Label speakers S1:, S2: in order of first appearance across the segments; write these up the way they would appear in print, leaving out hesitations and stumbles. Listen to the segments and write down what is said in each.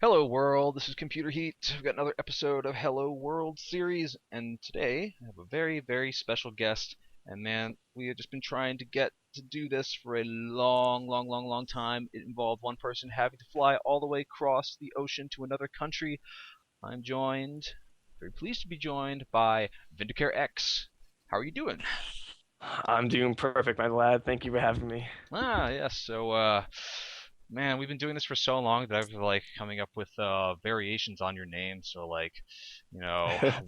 S1: Hello World, this is Computer Heat. We've got another episode of Hello World series, and today I have a very, very special guest. And man, we have just been trying to get to do this for a long time. It involved one person having to fly all the way across the ocean to another country. I'm joined, very pleased to be joined by VindicareX. How are you doing?
S2: I'm doing perfect, my lad. Thank you for having me.
S1: Yes. Man, we've been doing this for so long that I've like coming up with variations on your name. So like,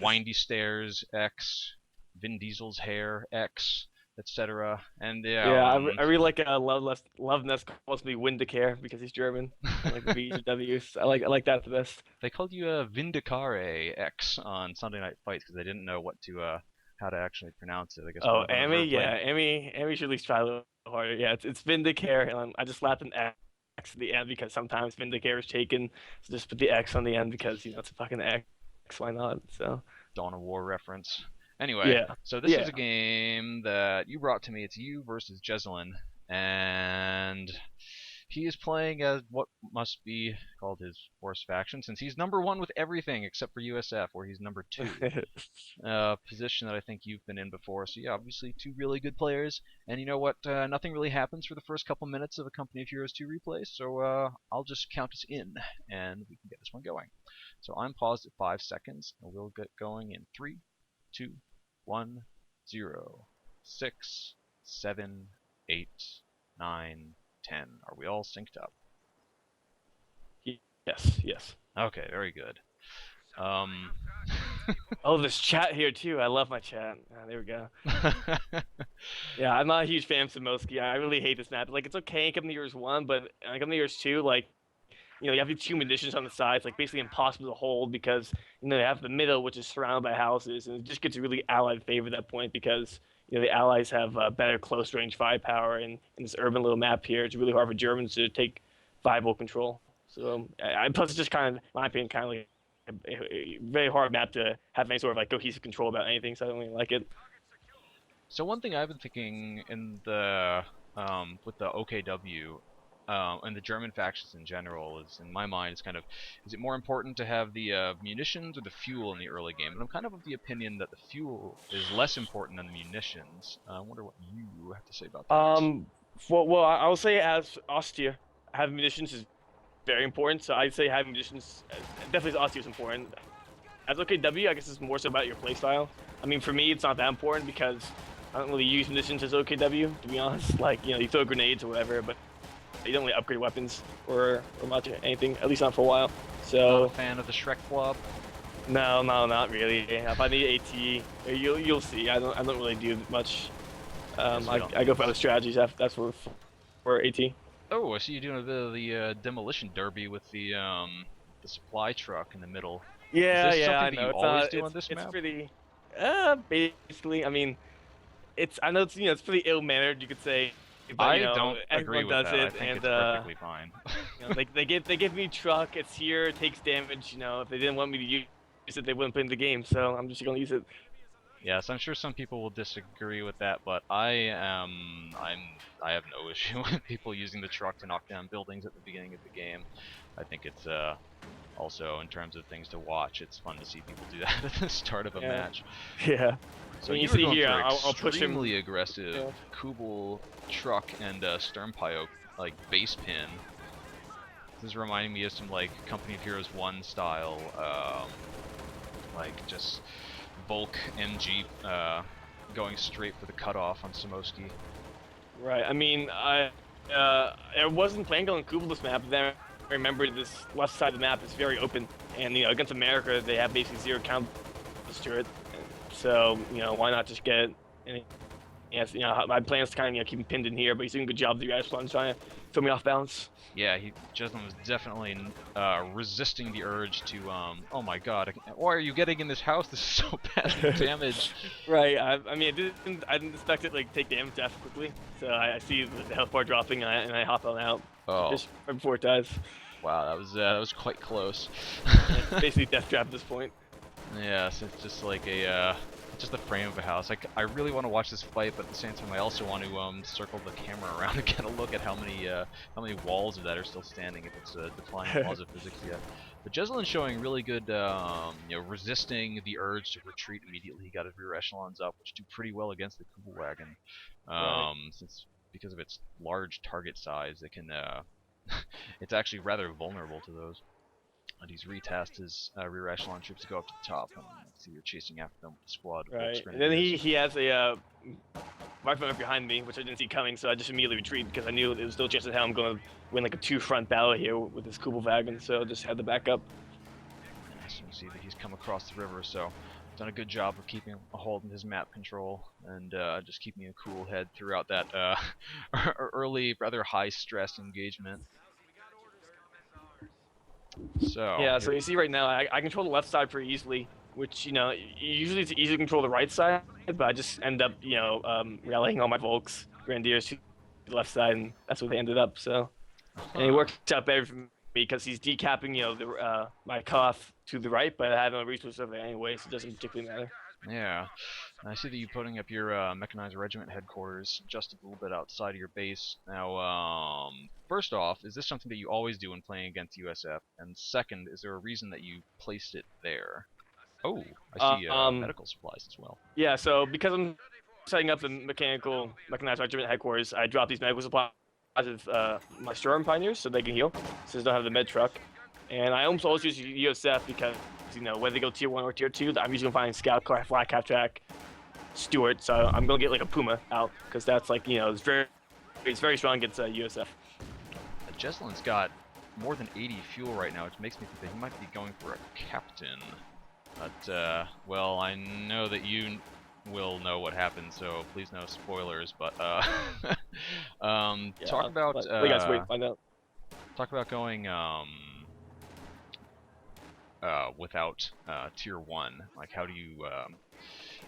S1: Windy Stairs X, Vin Diesel's hair X, etc. And yeah,
S2: Yeah, I really like Love Nest calls me Windicare because he's German. I like the V's and W's. I like that the best.
S1: they called you Vindicare X on Sunday Night Fights because they didn't know what to how to actually pronounce it. I guess one
S2: Oh,
S1: of them
S2: Amy,
S1: ever played.
S2: yeah, Amy should at least try a little harder. Yeah, it's Vindicare, and I just slapped an X at the end because sometimes Vindicare is taken, so just put the X on the end because it's a fucking X. Why not? So
S1: Dawn of War reference. Anyway,
S2: yeah,
S1: so this is
S2: yeah.
S1: a game that you brought to me. It's you versus Jesulin, and he is playing as what must be called his worst faction, since he's number one with everything except for USF, where he's number two. Position that I think you've been in before. So yeah, obviously two really good players. And you know what? Nothing really happens for the first couple minutes of a Company of Heroes 2 replay, so I'll just count us in, and we can get this one going. So I'm paused at 5 seconds, and we'll get going in 3, 2, 1, 0, 6, 7, 8, 9, 10. Are we all synced up?
S2: Yes, yes.
S1: Okay, very good. Um,
S2: Oh, there's chat here too. I love my chat. There we go. Yeah, I'm not a huge fan of Samoski. I really hate this map. Like, it's okay in Company Years 1, but in Company Years 2, like, you have these two munitions on the sides, like, basically impossible to hold because, you have the middle, which is surrounded by houses, and it just gets really allied favor at that point because, the allies have better close range firepower, and in this urban little map here, it's really hard for Germans to take viable control. So, plus it's just kind of, in my opinion, kind of like a very hard map to have any sort of, like, cohesive control about anything, so I don't really like it.
S1: So one thing I've been thinking in the with the OKW and the German factions in general is, in my mind, is kind of, is it more important to have the munitions or the fuel in the early game? And I'm kind of the opinion that the fuel is less important than the munitions. I wonder what you have to say about that.
S2: Um, well, I will say as Ostia, having munitions is very important. So I'd say having munitions definitely as Ostia is important. As OKW, I guess it's more so about your playstyle. I mean, for me, it's not that important because I don't really use munitions as OKW, to be honest. Like, you throw grenades or whatever, but you don't really upgrade weapons or much anything, at least not for a while.
S1: Not a
S2: So
S1: fan of the Shrek blob.
S2: no, not really. If I need AT, you'll see. I don't really do much.
S1: Yes, we don't.
S2: I go for other strategies. That's for AT.
S1: Oh, I see you doing a bit of the demolition derby with the supply truck in the middle. Is
S2: Yeah,
S1: this
S2: yeah,
S1: something
S2: I
S1: that
S2: know.
S1: you
S2: It's
S1: always
S2: not.
S1: do on this
S2: It's
S1: map?
S2: pretty. Basically, I mean, I know it's pretty ill-mannered, you could say, but
S1: I don't agree
S2: everyone
S1: with
S2: does
S1: that. I
S2: it,
S1: think
S2: and
S1: it's perfectly fine.
S2: they give me truck. It's here. It takes damage. If they didn't want me to use it, they wouldn't put it in the game. So I'm just gonna use it.
S1: Yes, I'm sure some people will disagree with that, but I have no issue with people using the truck to knock down buildings at the beginning of the game. I think it's also, in terms of things to watch, it's fun to see people do that at the start of a
S2: Yeah,
S1: match.
S2: yeah.
S1: So
S2: And you
S1: you were
S2: see
S1: going
S2: here,
S1: for
S2: I'll push him.
S1: extremely aggressive
S2: Yeah.
S1: Kubel truck and Sternpio like base pin. This is reminding me of some like Company of Heroes 1 style, like just Volk MG going straight for the cutoff on Samoski.
S2: Right. I mean, I wasn't planning on Kubel this map, but then I remember this left side of the map is very open, and against America they have basically zero counters to it. So why not just get it? And yes, my plan is to kind of keep him pinned in here, but he's doing a good job of the guys trying to throw me off balance.
S1: Yeah, Jesulin was definitely resisting the urge to, oh my god, why are you getting in this house? This is so bad damage.
S2: Right. I mean, I didn't expect it like take damage that quickly. So I see the health bar dropping, and I hop on out
S1: Oh,
S2: just right before it dies.
S1: wow, that was quite close.
S2: And it's basically death trap at this point.
S1: Yes, it's just like just the frame of a house. I really want to watch this fight, but at the same time, I also want to circle the camera around and get a look at how many walls of that are still standing, if it's defying laws of physics yet. But Jesulin's showing really good, resisting the urge to retreat immediately. He got his rear echelons up, which do pretty well against the Kubelwagen, since because of its large target size, it can it's actually rather vulnerable to those. And he's retasked his rear echelon troops to go up to the top, and see you're chasing after them with the squad.
S2: Right. And then he has a rifleman behind me, which I didn't see coming, so I just immediately retreated because I knew it was still just how I'm going to win like a 2-front battle here with this Kubelwagen, so I just had to back up.
S1: So you see that he's come across the river, so done a good job of keeping a hold of his map control and just keeping a cool head throughout that early, rather high-stress engagement. So
S2: yeah, so you see right now I control the left side pretty easily, which usually it's easy to control the right side, but I just end up rallying all my Volks Grenadiers to the left side, and that's where they ended up. So and it worked out better for me because he's decapping my Koth to the right, but I have no resources over there anyway, so it doesn't particularly matter.
S1: Yeah, and I see that you're putting up your mechanized regiment headquarters just a little bit outside of your base. Now, first off, is this something that you always do when playing against USF? And second, is there a reason that you placed it there? Oh, I see medical supplies as well.
S2: Yeah, so because I'm setting up the mechanized regiment headquarters, I dropped these medical supplies with my Sturm Pioneers so they can heal, since they don't have the med truck. And I almost always use USF because, whether they go tier 1 or tier 2, I'm usually going to find Scout Car, Flat Cap Track, Stuart, so I'm going to get like a Puma out, because that's like, it's very strong against USF.
S1: Jesulin's got more than 80 fuel right now, which makes me think that he might be going for a captain. But, well, I know that you will know what happens, so please no spoilers, but,
S2: Yeah,
S1: talk about,
S2: you guys wait, find out.
S1: Talk about going, without tier 1. Like, how do you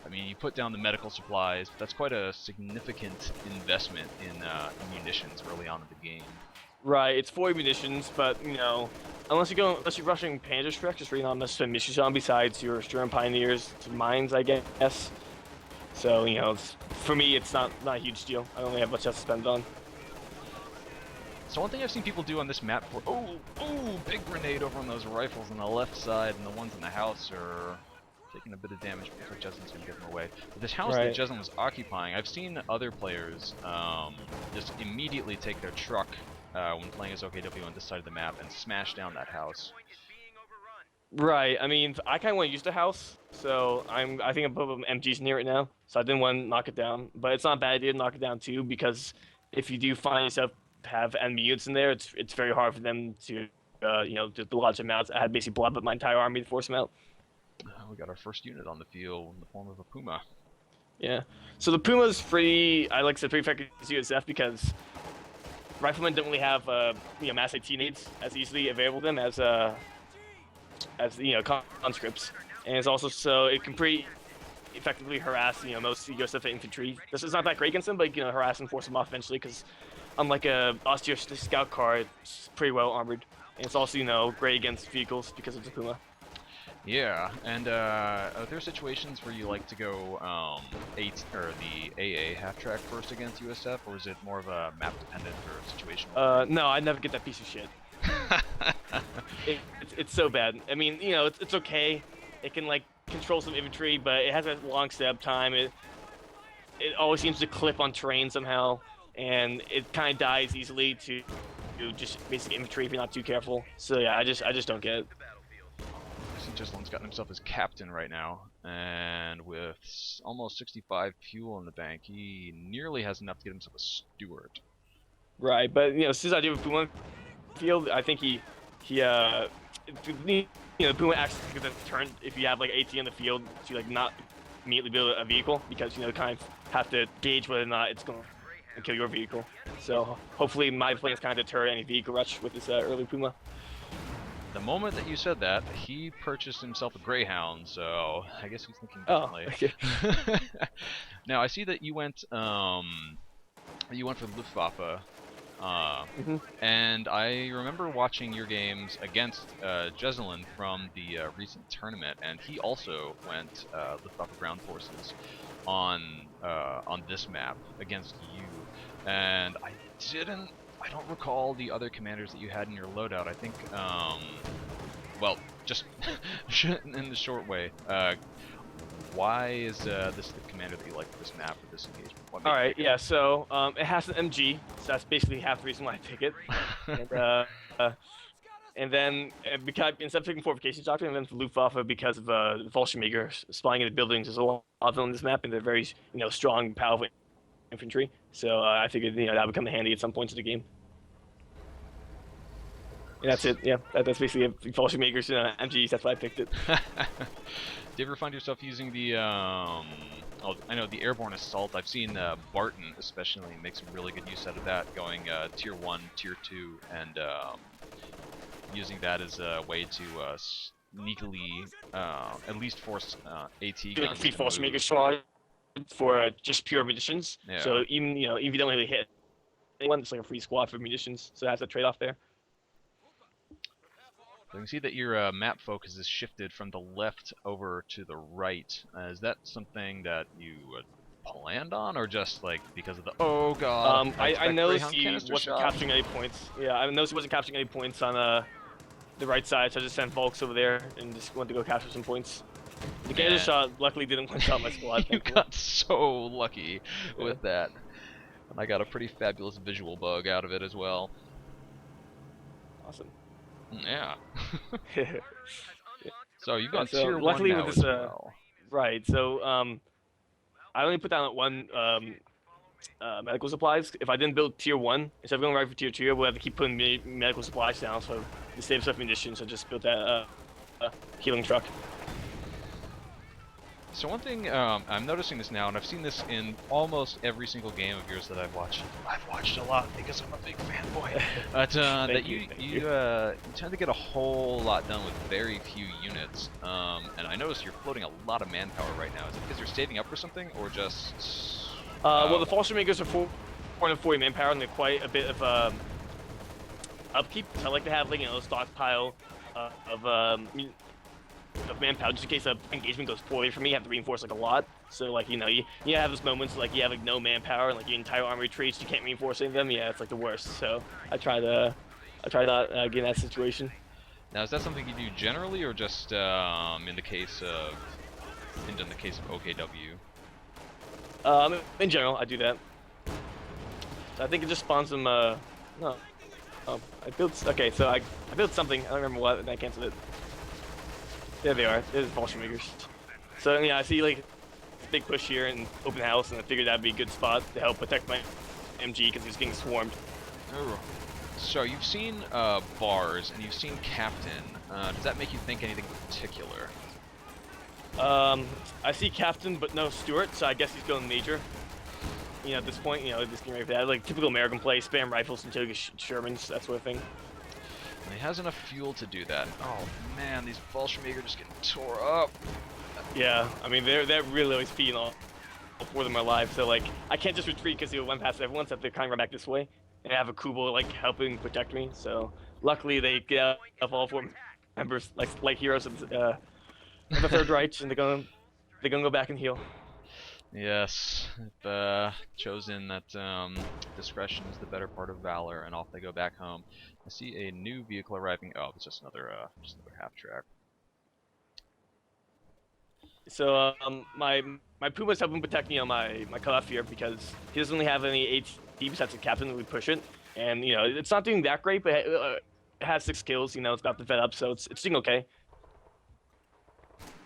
S1: I mean, you put down the medical supplies, but that's quite a significant investment in munitions early on in the game.
S2: Right, it's 40 munitions, but unless you're rushing Panzerschreck, just really not much to mission on besides your Sturm Pioneers to mines, I guess. So for me, it's not a huge deal. I don't really have much else to spend on.
S1: So one thing I've seen people do on this map big grenade over on those rifles on the left side, and the ones in the house are taking a bit of damage, but looks like Jesulin's gonna get them away. But this house that Jesulin was occupying, I've seen other players just immediately take their truck when playing as OKW on this side of the map and smash down that house.
S2: Right, I mean, I kind of want to use the house, so I think I'm putting MGs near it now, so I didn't want to knock it down. But it's not a bad idea to knock it down too, because if you do find yourself have enemy units in there, it's very hard for them to, do the large amounts. I had basically blown up my entire army to force them out.
S1: We got our first unit on the field in the form of a Puma.
S2: Yeah, so the Puma's pretty, pretty effective against USF because riflemen don't really have, mass AT needs as easily available to them as conscripts, and it's also so it can pretty effectively harass most USF infantry. This is not that great against them, but harass and force them off eventually because unlike a Austria scout car, it's pretty well armored, and it's also great against vehicles because of the Puma.
S1: Yeah, and are there situations where you like to go the AA half track first against USF, or is it more of a map dependent or situation?
S2: No, I never get that piece of shit. It's so bad. I mean, it's okay. It can control some infantry, but it has a long setup time. It always seems to clip on terrain somehow, and it kind of dies easily to just basic infantry if you're not too careful. So yeah, I just don't get it.
S1: I see Jesulin's gotten himself as captain right now, and with almost 65 fuel in the bank, he nearly has enough to get himself a Stuart.
S2: Right, but since I do have Puma field, I think he Puma acts like a turn if you have AT in the field to not immediately build a vehicle, because kind of have to gauge whether or not it's going to kill your vehicle. So hopefully my plan is kind of deter any vehicle rush with this early Puma.
S1: The moment that you said that, he purchased himself a Greyhound, so I guess he's thinking differently.
S2: Oh, okay.
S1: Now I see that you went for Luftwaffe And I remember watching your games against Jesulin from the recent tournament, and he also went Luftwaffe ground forces on this map against you. And I don't recall the other commanders that you had in your loadout. I think, well, just in the short way, why is this the commander that you like for this map or this engagement?
S2: All right, yeah. So it has an MG, so that's basically half the reason why I pick it. And then because instead of picking fortifications doctrine, and then for Luftwaffe because of Fallschirmjäger spying into buildings. There's a lot of them on this map, and they're very strong, powerful infantry. So I figured that would come in handy at some points of the game. And that's it. Yeah, that's basically it. Fallschirmjägers and MGs. That's why I picked it.
S1: Do you ever find yourself using the I know the airborne assault? I've seen Barton especially make some really good use out of that, going tier 1, tier 2, and using that as a way to sneakily at least force AT guns to
S2: Fallschirmjäger squad for just pure munitions.
S1: Yeah.
S2: So even if you don't really hit anyone, it's like a free squad for munitions. So that's a trade-off there.
S1: So you can see that your map focus is shifted from the left over to the right. Is that something that you planned on, or just like because of the
S2: I noticed he
S1: canister
S2: wasn't
S1: shot?
S2: capturing any points. Yeah, I noticed he wasn't capturing any points on the right side, so I just sent Volks over there and just went to go capture some points. The canister shot luckily didn't punch out my squad.
S1: You got so lucky with that. And I got a pretty fabulous visual bug out of it as well.
S2: Awesome.
S1: Yeah. So you've got
S2: so
S1: tier 1
S2: luckily
S1: now
S2: with
S1: as
S2: this,
S1: well.
S2: Right. So I only put down one medical supplies. If I didn't build tier 1, instead of going right for tier 2, we'll have to keep putting medical supplies down. So to save stuff munitions, I just built that healing truck.
S1: So one thing, I'm noticing this now, and I've seen this in almost every single game of yours that I've watched. I've watched a lot because I'm a big fanboy. But that you tend to get a whole lot done with very few units. And I notice you're floating a lot of manpower right now. Is it because you're saving up for something, or just?
S2: Well, the Fallschirmjägers are 440 manpower, and they're quite a bit of upkeep. So I like to have a stockpile of manpower just in case the engagement goes poorly for me. You have to reinforce a lot. So you have those moments you have no manpower and your entire army retreats. You can't reinforce any of them. Yeah, it's the worst. So I try not get in that situation.
S1: Now, is that something you do generally, or just in the case of OKW?
S2: In general, I do that. So I think it just spawns some. No. Oh, I built. Okay, so I built something. I don't remember what, and I canceled it. There they are. There's Fallschirmjägers. So yeah, I see big push here and open house, and I figured that'd be a good spot to help protect my MG because he's getting swarmed.
S1: Oh. So you've seen bars and you've seen captain. Does that make you think anything particular?
S2: I see captain, but no Stuart, so I guess he's going major. At this point, just getting ready for that. Typical American play, spam rifles until you get Shermans, that sort of thing.
S1: And he has enough fuel to do that. Oh man, these Fallschirmjäger are just getting tore up.
S2: Yeah, I mean they're really always feeding all four of them are alive. So I can't just retreat because he'll run past everyone. So I have to kind of run back this way, and I have a Kubel helping protect me. So luckily they get out of all 4 members like heroes of the Third Reich, and they're gonna go back and heal.
S1: Yes, chosen that discretion is the better part of valor, and off they go back home. I see a new vehicle arriving. Oh, it's just another half track.
S2: So my Puma's helping protect me on my cutoff here because he doesn't really have any AT besides the captain. We push it, and it's not doing that great, but it has 6 kills. It's got the fed up, so it's doing okay.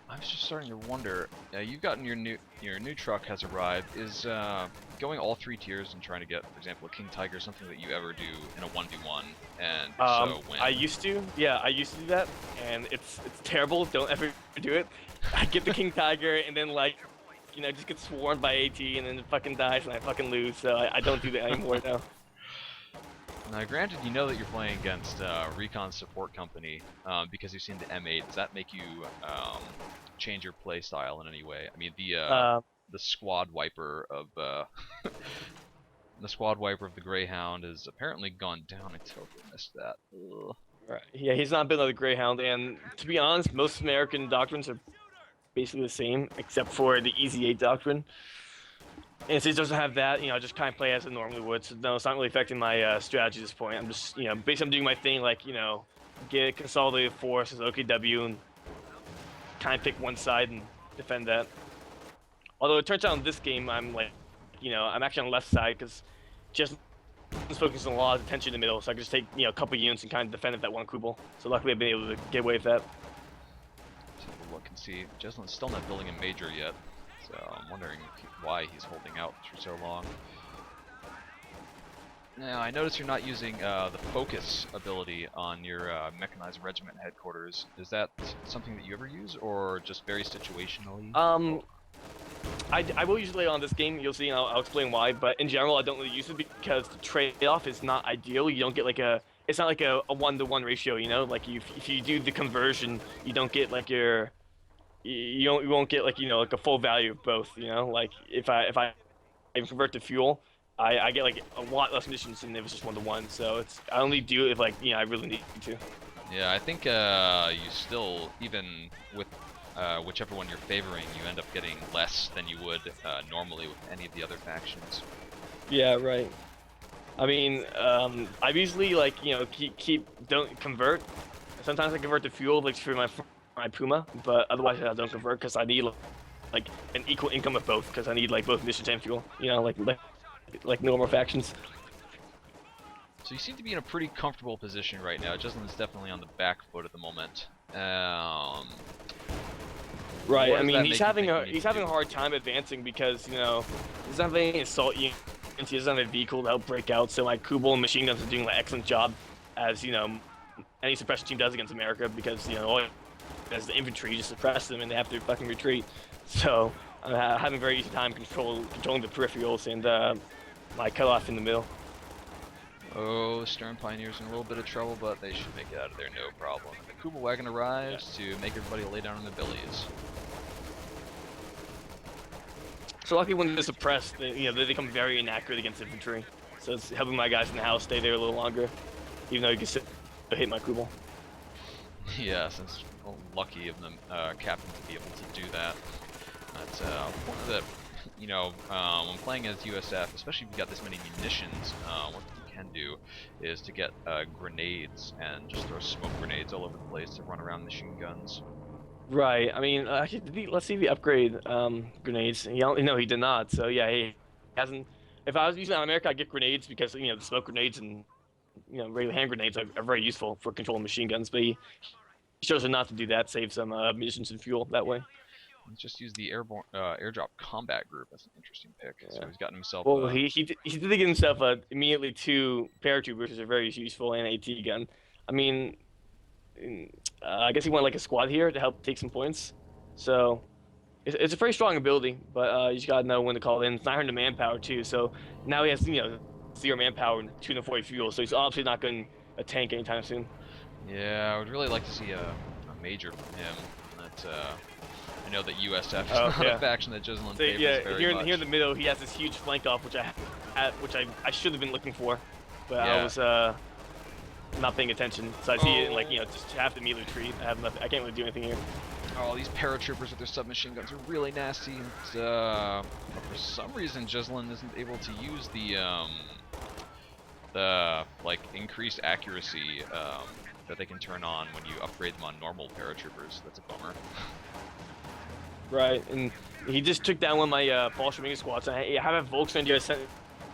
S1: I was just starting to wonder. You've gotten your new truck has arrived. Is going all 3 tiers and trying to get, for example, a King Tiger something that you ever do in a 1v1? And so when
S2: I used to do that, and it's terrible. Don't ever do it. I get the King Tiger, and then just get swarmed by AT, and then it fucking dies, and I fucking lose. So I don't do that anymore now.
S1: Now, granted, you know that you're playing against Recon Support Company because you've seen the M8. Does that make you change your play style in any way? I mean, the squad wiper of the squad wiper of the Greyhound has apparently gone down. I totally missed that. Ugh.
S2: Right. Yeah, he's not been like the Greyhound, and to be honest, most American doctrines are basically the same, except for the Easy 8 doctrine. And since it doesn't have that, I just kind of play as it normally would. So no, it's not really affecting my strategy at this point. I'm just, basically I'm doing my thing, like, get consolidated force as OKW and kind of pick one side and defend that. Although it turns out in this game, I'm like, I'm actually on the left side because just focusing a lot of attention in the middle, so I can just take, a couple units and kind of defend that one Kubel. So luckily I've been able to get away with that.
S1: Take a look and see. Jesulin's still not building a major yet, so I'm wondering why he's holding out for so long. Now, I notice you're not using the focus ability on your mechanized regiment headquarters. Is that something that you ever use, or just very situationally?
S2: I will use it later on this game. You'll see, and I'll explain why. But in general, I don't really use it because the trade-off is not ideal. You don't get like it's not like a 1-to-1 ratio. Like if you do the conversion, you don't get like you won't get like like a full value of both. Like if I convert to fuel, I get like a lot less missions than if it's just 1-to-1. So I only do it if like I really need to.
S1: Yeah, I think you still, even with whichever one you're favoring, you end up getting less than you would normally with any of the other factions.
S2: Yeah, right. I mean, I usually like don't convert. Sometimes I convert to fuel like for my Puma, but otherwise I don't convert because I need like an equal income of both because I need like both missions and fuel. Like normal factions.
S1: So you seem to be in a pretty comfortable position right now. Jesulin's definitely on the back foot at the moment.
S2: Right. I mean, he's having a hard time advancing because he doesn't have any assault units. He doesn't have a vehicle to help break out. So my Kubel and machine guns are doing an excellent job, as any suppression team does against America, because as the infantry, you just suppress them and they have to fucking retreat. So I'm having a very easy time controlling the peripherals and my cutoff in the middle.
S1: Oh, Stern Pioneers in a little bit of trouble, but they should make it out of there no problem. The Kubel wagon arrives to make everybody lay down on their bellies.
S2: So luckily when they're suppressed, they become very inaccurate against infantry. So it's helping my guys in the house stay there a little longer, even though you can hit my Kubel.
S1: Yeah, since lucky of the captain to be able to do that. That's one of the, when playing as USF, especially if you've got this many munitions, what you can do is to get grenades and just throw smoke grenades all over the place to run around machine guns.
S2: Right. I mean, actually, let's see if he upgrade grenades. No, he did not. So yeah, he hasn't. If I was using it on America, I'd get grenades because the smoke grenades and regular hand grenades are very useful for controlling machine guns. But he chose not to do that. Save some munitions and fuel that way.
S1: Let's just use the airdrop combat group. That's an interesting pick. Yeah. So he's gotten himself.
S2: Well, he did get himself immediately 2 paratroopers, which are very useful, and an AT gun. I mean, I guess he wanted like a squad here to help take some points. So it's a very strong ability, but you just gotta know when to call it in. It's 900 manpower too, so now he has 0 manpower and 240 fuel. So he's obviously not going to tank anytime soon.
S1: Yeah, I would really like to see a major from him. I know that USF is not a faction that Jesulin favors very much.
S2: Here in the middle, he has this huge flank off, which I should have been looking for, but I was not paying attention. So I see it, and just have to immediately retreat. I can't really do anything here.
S1: Oh, these paratroopers with their submachine guns are really nasty. And, for some reason, Jesulin isn't able to use the increased accuracy that they can turn on when you upgrade them on normal paratroopers. That's a bummer.
S2: Right, and he just took down one of my Bolshevik squads. I have a Volkswagen sent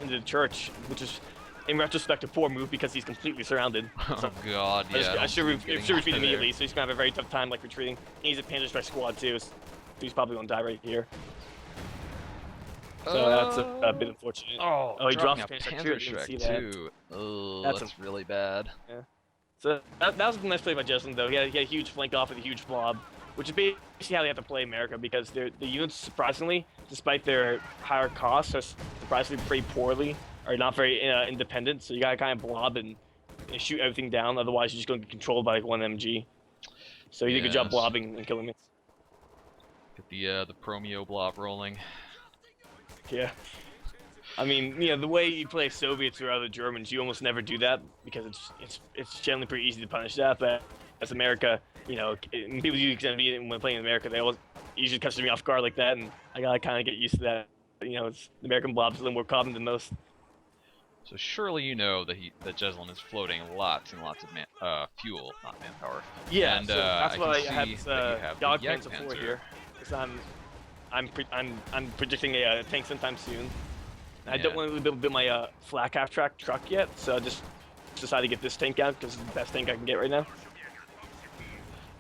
S2: into the church, which is, in retrospect, a poor move because he's completely surrounded.
S1: So, oh god, yeah.
S2: I should retreat immediately, so he's gonna have a very tough time retreating. He's a Panzer Strike squad too, so he's probably gonna die right here. So that's a bit unfortunate.
S1: Oh,
S2: he drops
S1: Panzer Strike too. Oh, that's really bad.
S2: Yeah. So that was a nice play by Jesulin, though. He had a huge flank off with a huge blob, which is basically how they have to play America, because the units, surprisingly, despite their higher costs, are surprisingly pretty poorly, are not very independent. So you gotta kind of blob and shoot everything down. Otherwise, you're just gonna be controlled by one MG. So you did a good job blobbing and killing it.
S1: Get the Promeo blob rolling.
S2: Yeah. I mean, the way you play Soviets or other Germans, you almost never do that because it's generally pretty easy to punish that. But as America, people use XMV when playing in America, they always usually catch me off guard like that, and I gotta kind of get used to that. It's the American blob's a little more common than most.
S1: So surely you know that that Jesulin is floating lots and lots of fuel, not manpower.
S2: Yeah,
S1: And
S2: so that's
S1: I
S2: why
S1: can
S2: I have
S1: see
S2: this
S1: that you have the
S2: dog pants before
S1: Jagdpanzer.
S2: here. Because I'm predicting a tank sometime soon. I don't want to build my flat half track truck yet, so I just decided to get this tank out because it's the best tank I can get right now.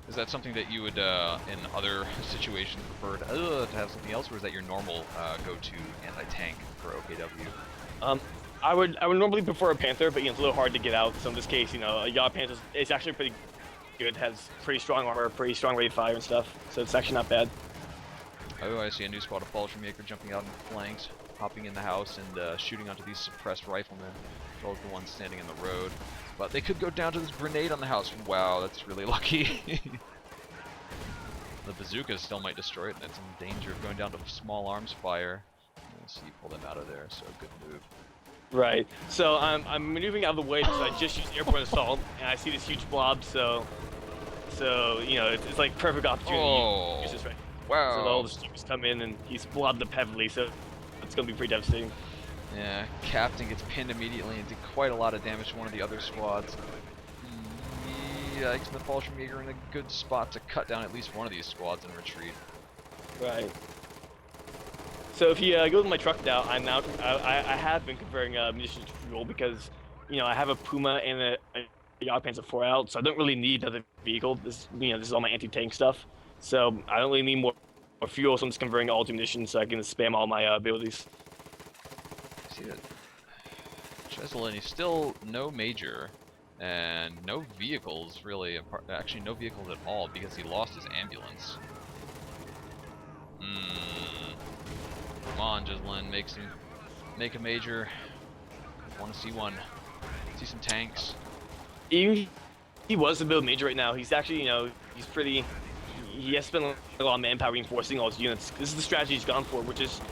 S1: Is that something that you would, in other situations, prefer to have something else, or is that your normal go-to anti-tank for OKW?
S2: I would normally prefer a Panther, but it's a little hard to get out. So in this case, a Yacht Panther is actually pretty good. Has pretty strong armor, pretty strong rate of fire and stuff. So it's actually not bad.
S1: Oh, I see a new squad of Fallschirmjäger jumping out in the flanks, hopping in the house, and shooting onto these suppressed riflemen, as well as the ones standing in the road. But they could go down to this grenade on the house. Wow, that's really lucky. The bazookas still might destroy it, and it's in danger of going down to small arms fire. Let's see, pull them out of there, so good move.
S2: Right. So I'm maneuvering out of the way because I just used airborne assault, and I see this huge blob. So it's like perfect opportunity.
S1: Oh,
S2: Use this right.
S1: wow.
S2: So all the streamers come in, and he's blobbed up heavily. So it's gonna be pretty devastating.
S1: Yeah, Captain gets pinned immediately and did quite a lot of damage to one of the other squads. Yikes, the Fallschirmjäger in a good spot to cut down at least one of these squads and retreat.
S2: Right. So if you go to my truck now, I have been converting munitions to fuel because I have a Puma and a Yacht Panzer 4 out, so I don't really need another vehicle. This is all my anti-tank stuff, so I don't really need more fuel. So I'm just converting all to munitions so I can spam all my abilities.
S1: See that Jesulin, he's still no major and no vehicles really. Actually, no vehicles at all because he lost his ambulance. Come on, Jesulin, make a major. Want to see one. See some tanks.
S2: He was a bit of a major right now. He's actually, he's pretty. He has spent a lot of manpower reinforcing all his units. This is the strategy he's gone for, which is,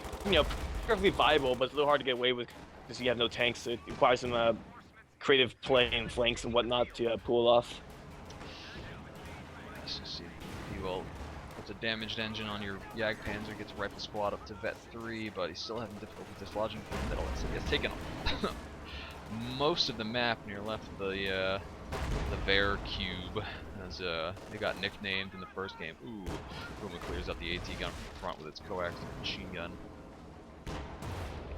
S2: perfectly viable, but it's a little hard to get away with because you have no tanks. So it requires some creative play and flanks and whatnot to pull it off.
S1: Let's see. He will put a damaged engine on your Jagdpanzer, gets a rifle squad up to Vet 3, but he's still having difficulty dislodging from the middle. So he has taken most of the map near left the Bear Cube, as they got nicknamed in the first game. Ooh, Puma clears out the AT gun from the front with its coax machine gun.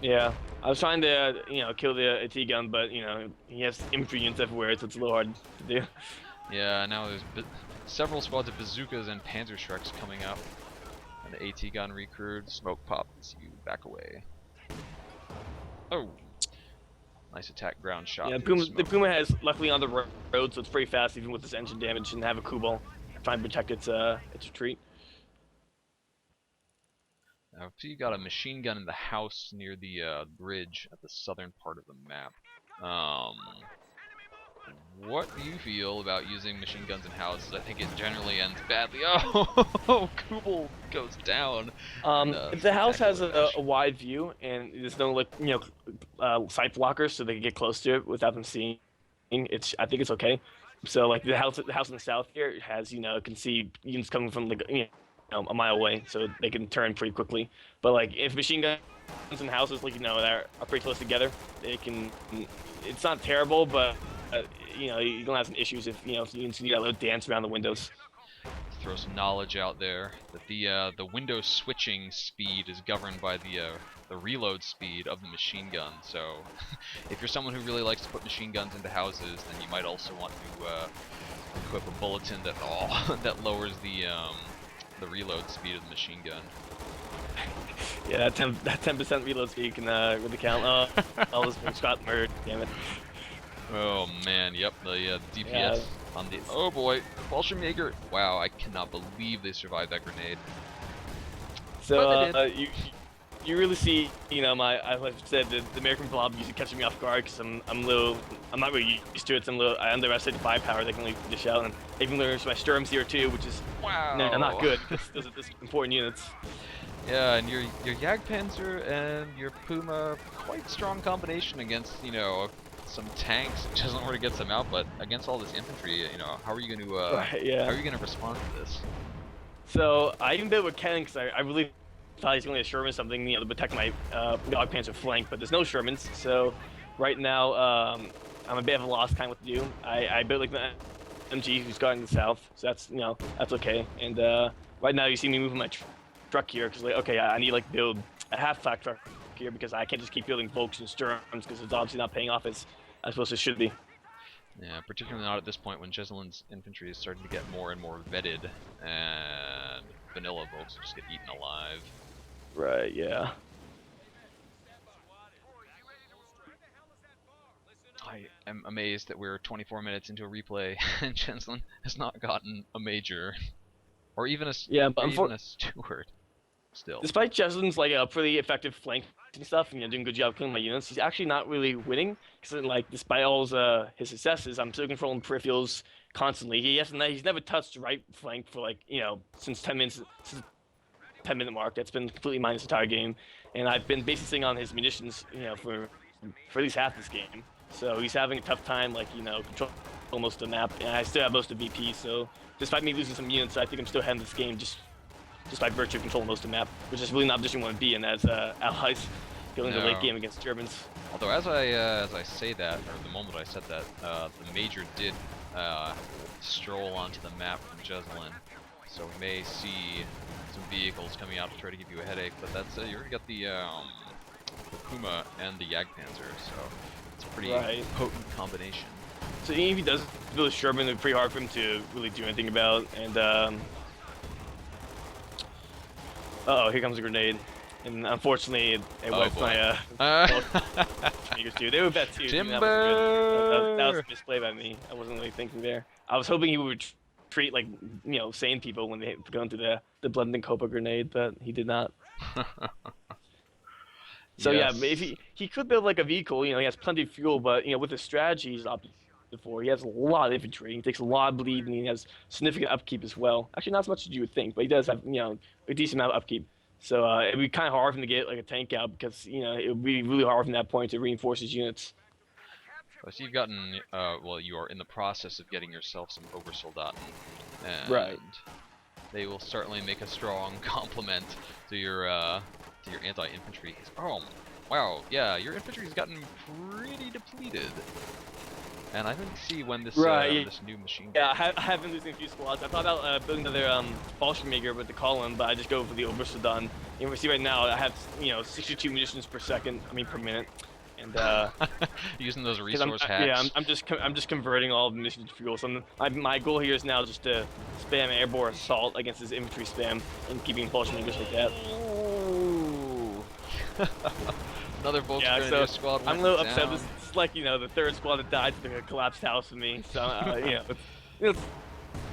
S2: Yeah, I was trying to, kill the AT gun, but, he has infantry units everywhere, so it's a little hard to do.
S1: Yeah, now there's several squads of bazookas and Panzer Shreks coming up. And the AT gun recruit, smoke pops, you back away. Oh! Nice attack ground shot.
S2: Yeah, the Puma has luckily on the road, so it's pretty fast even with this engine damage, and have a Kubal trying to protect its retreat.
S1: Now, so you got a machine gun in the house near the bridge at the southern part of the map. What do you feel about using machine guns in houses? I think it generally ends badly. Oh, Kubal goes down.
S2: If the house has a wide view and there's no sight blockers, so they can get close to it without them seeing, I think it's okay. So like the house in the south here has can see units coming from like a mile away, so they can turn pretty quickly. But like if machine guns in houses that are pretty close together, they can. It's not terrible, but you're gonna have some issues if you need to dance around the windows.
S1: Throw some knowledge out there that the window switching speed is governed by the reload speed of the machine gun. So if you're someone who really likes to put machine guns into houses, then you might also want to equip a bulletin that lowers the reload speed of the machine gun.
S2: Yeah, that 10% reload speed can really count. All this being shot murdered, damn it.
S1: Oh man, yep, the DPS on the oh boy, Fallschirmjäger. Wow, I cannot believe they survived that grenade.
S2: So you really see, like I said, the American blob usually catching me off guard because I'm not really used to it. So I underestimate the firepower they can really dish out, and even there's my Sturms here too, which is not good because those are important units.
S1: Yeah, and your Jagdpanzer and your Puma, quite strong combination against, some tanks. Jesulin already gets them out, but against all this infantry, how are you going to
S2: Right, yeah.
S1: how are you going to respond to this?
S2: So I even built with Ken because I really thought he's going to Sherman something, to protect my Jagdpanzer flank, but there's no Shermans. So right now I'm a bit of a lost time what to do. I built like the MG who's guarding the south, so that's okay. And right now you see me moving my truck here because okay, I need like build a half-flat truck here because I can't just keep building Volks and Sturms because it's obviously not paying off as well as it should be.
S1: Yeah, particularly not at this point when Jesulin's infantry is starting to get more and more vetted, and vanilla Volks just get eaten alive.
S2: Right, yeah.
S1: I am amazed that we're 24 minutes into a replay and Jesulin has not gotten a major, or even a steward. Still,
S2: despite Jesulin's like a pretty effective flank and stuff, and doing a good job killing my units, he's actually not really winning. Because despite all his successes, I'm still controlling peripherals constantly. He's never touched right flank for since 10-minute mark. That's been completely minus the entire game, and I've been basically sitting on his munitions, for at least half this game. So he's having a tough time, control most of the map, and I still have most of VP. So despite me losing some units, I think I'm still ahead in this game just by virtue of controlling most of the map, which is really not a position you want to be in as allies going into the late game against Germans.
S1: Although as I say that, or the moment I said that, the major did stroll onto the map from Jesulin, so we may see some vehicles coming out to try to give you a headache. But that's you already got the Puma and the Jagdpanzer, so it's a pretty potent combination.
S2: So even if he does build a Sherman, it's pretty hard for him to really do anything about. And here comes a grenade. And unfortunately, it was my too. They were bet too.
S1: Timber!
S2: That was a misplay by me. I wasn't really thinking there. I was hoping he would treat like sane people when they go into the blending Copa grenade, but he did not. So yes. Yeah, if he could build like a vehicle, he has plenty of fuel, but with the strategy he's opted for, he has a lot of infantry. He takes a lot of bleed, and he has significant upkeep as well. Actually, not as much as you would think, but he does have a decent amount of upkeep. So it'd be kind of hard for him to get like a tank out because it would be really hard from that point to reinforce his units.
S1: So you've gotten well, you are in the process of getting yourself some Obersoldaten, and
S2: right.
S1: They will certainly make a strong complement to your anti-infantry. Oh, wow, yeah, your infantry's gotten pretty depleted. And I didn't see when this this new machine.
S2: Yeah, I have been losing a few squads. I thought about building another Fallschirmjäger with the column, but I just go for the Obersoldaten. You can see right now I have 62 munitions per minute, and
S1: using those resource hacks.
S2: Yeah, I'm just converting all of the munitions to fuel. So my goal here is now just to spam airborne assault against his infantry spam and keeping Fallschirmjägers like that.
S1: Another Volkswagen squad.
S2: I'm a little upset. This is like the third squad that died to the collapsed house with me. So it's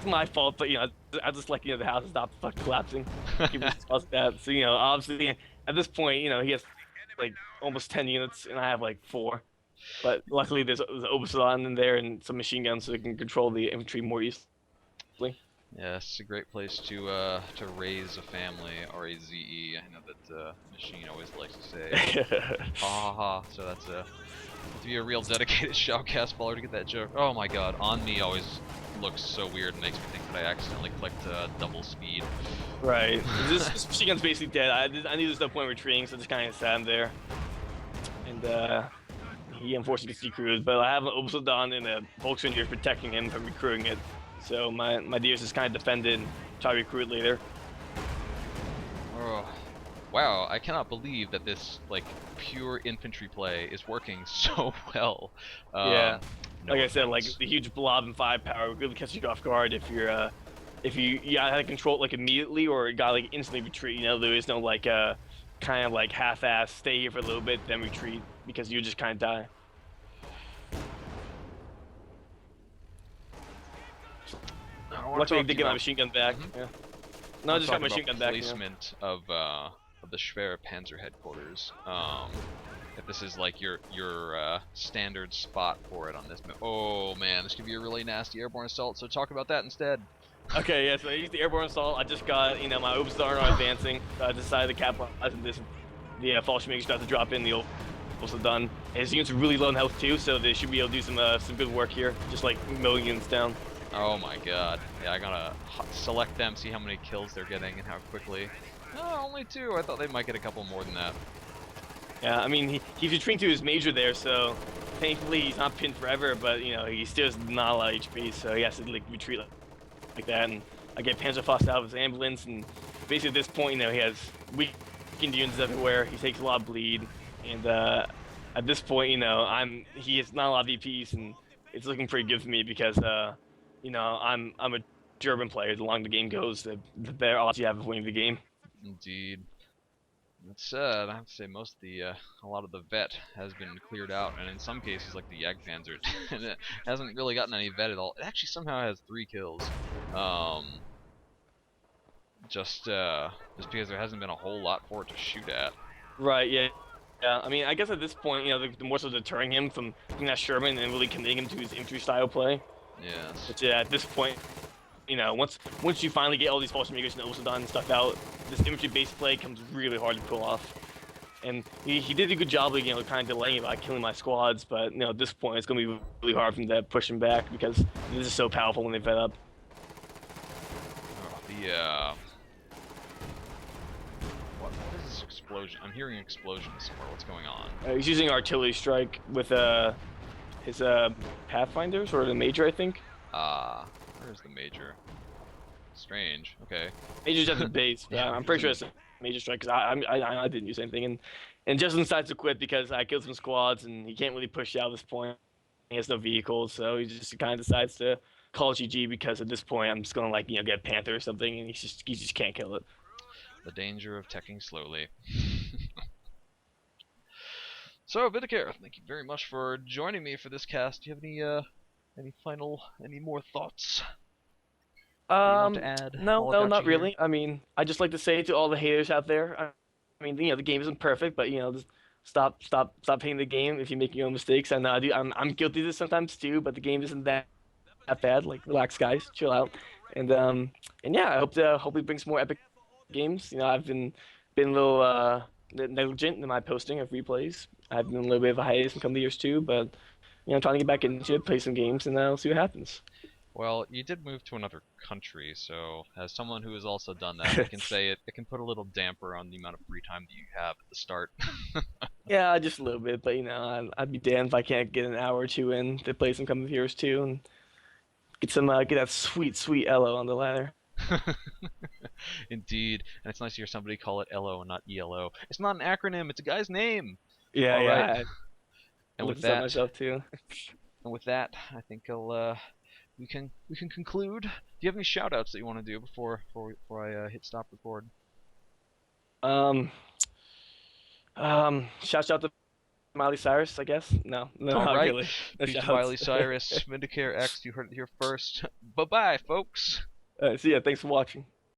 S2: my fault, but I just like the house stopped fucking collapsing. That. So obviously at this point he has like almost 10 units and I have like 4. But luckily there's Obersoldaten in there and some machine guns so they can control the infantry more easily.
S1: Yeah, it's a great place to raise a family, R-A-Z-E. I know that Machine always likes to say. Ha ha ha. So that's to be a real dedicated shoutcast follower to get that joke. Oh my god, on me always looks so weird and makes me think that I accidentally clicked double speed.
S2: Right. this machine gun's basically dead. I knew there's no point retreating, so I just kind of sat him there. And he unfortunately gets decrewed, but I have an Obersoldaten and a Volkswagen protecting him from recruiting it. So my deers is kind of defended, try to recruit later.
S1: Oh, wow! I cannot believe that this pure infantry play is working so well.
S2: Yeah, like I said, the huge blob and firepower really catches you off guard if you're if you had to control it immediately or got instantly retreat. There is no kind of half-ass stay here for a little bit then retreat because you just kind of die. Luckily, I did get my machine gun back. Yeah. No, I just got my machine gun back.
S1: Placement of of the Schwer Panzer headquarters. If this is like your standard spot for it on this map. Oh man, this could be a really nasty airborne assault. So talk about that instead.
S2: Okay, yeah, so I used the airborne assault. I just got, my OBs aren't advancing. So I decided to capitalize on this. The Fallschirmjäger about to drop in. The also done. And his units are really low in health too, so they should be able to do some good work here. Just like mowing units down.
S1: Oh my god. Yeah, I gotta select them, see how many kills they're getting and how quickly. Oh, only 2. I thought they might get a couple more than that.
S2: Yeah, I mean, he's retreating to his major there, so thankfully he's not pinned forever, but, he still has not a lot of HP, so he has to, like, retreat like that. And I get Panzerfaust out of his ambulance, and basically at this point, he has weakened units everywhere. He takes a lot of bleed, and at this point, he has not a lot of VPs, and it's looking pretty good for me because, I'm a German player. The longer the game goes, the better odds you have of winning the game.
S1: Indeed. That said, I have to say most of the a lot of the vet has been cleared out, and in some cases, like the Jagdpanzer, it hasn't really gotten any vet at all. It actually somehow has 3 kills, just because there hasn't been a whole lot for it to shoot at.
S2: Right. Yeah. Yeah. I mean, I guess at this point, the more so deterring him from doing that Sherman and really committing him to his infantry style play.
S1: Yes.
S2: But yeah, at this point, once you finally get all these Fallschirmjägers and also done stuff out, this infantry-based play comes really hard to pull off. And he did a good job of, kind of delaying it by killing my squads, but, at this point it's going to be really hard for him to push him back because this is so powerful when they vet up.
S1: Oh, what is this explosion? I'm hearing explosions somewhere. What's going on?
S2: He's using artillery strike with his Pathfinders, or the Major, I think.
S1: Where's the Major? Strange. Okay.
S2: Major's at the base. Yeah, I'm pretty sure it's a Major strike because I didn't use anything, and Jesulin decides to quit because I killed some squads and he can't really push out at this point. He has no vehicles, so he just kind of decides to call GG because at this point I'm just gonna get a Panther or something, and he just can't kill it.
S1: The danger of teching slowly. So, Vindicare, thank you very much for joining me for this cast. Do you have any more thoughts? You want to add?
S2: No, not really. I mean, I just like to say to all the haters out there, I mean, the game isn't perfect, but just stop hating the game if you make your own mistakes. And I'm guilty of this sometimes too, but the game isn't that bad. Like, relax, guys, chill out. And yeah, I hope to hopefully bring some more epic games. I've been a little negligent in my posting of replays. I've been a little bit of a hiatus in a couple of years too, but I'm trying to get back into it, play some games, and I'll see what happens.
S1: Well, you did move to another country, so as someone who has also done that, I can say it can put a little damper on the amount of free time that you have at the start.
S2: Yeah, just a little bit, but I'd be damned if I can't get an hour or two in to play some Come of Heroes 2 and get that sweet Elo on the ladder.
S1: Indeed, and it's nice to hear somebody call it Elo and not ELO. It's not an acronym; it's a guy's name.
S2: Yeah,
S1: all
S2: yeah.
S1: Right. And with that,
S2: myself too.
S1: And with that, I think we can conclude. Do you have any shout-outs that you want to do before I hit stop record?
S2: Shout out to Miley Cyrus, I guess. No,
S1: All
S2: not
S1: right.
S2: really. No
S1: Peace to
S2: shout-outs.
S1: Miley Cyrus, VindicareX. You heard it here first. Bye bye, folks.
S2: See ya. Thanks for watching.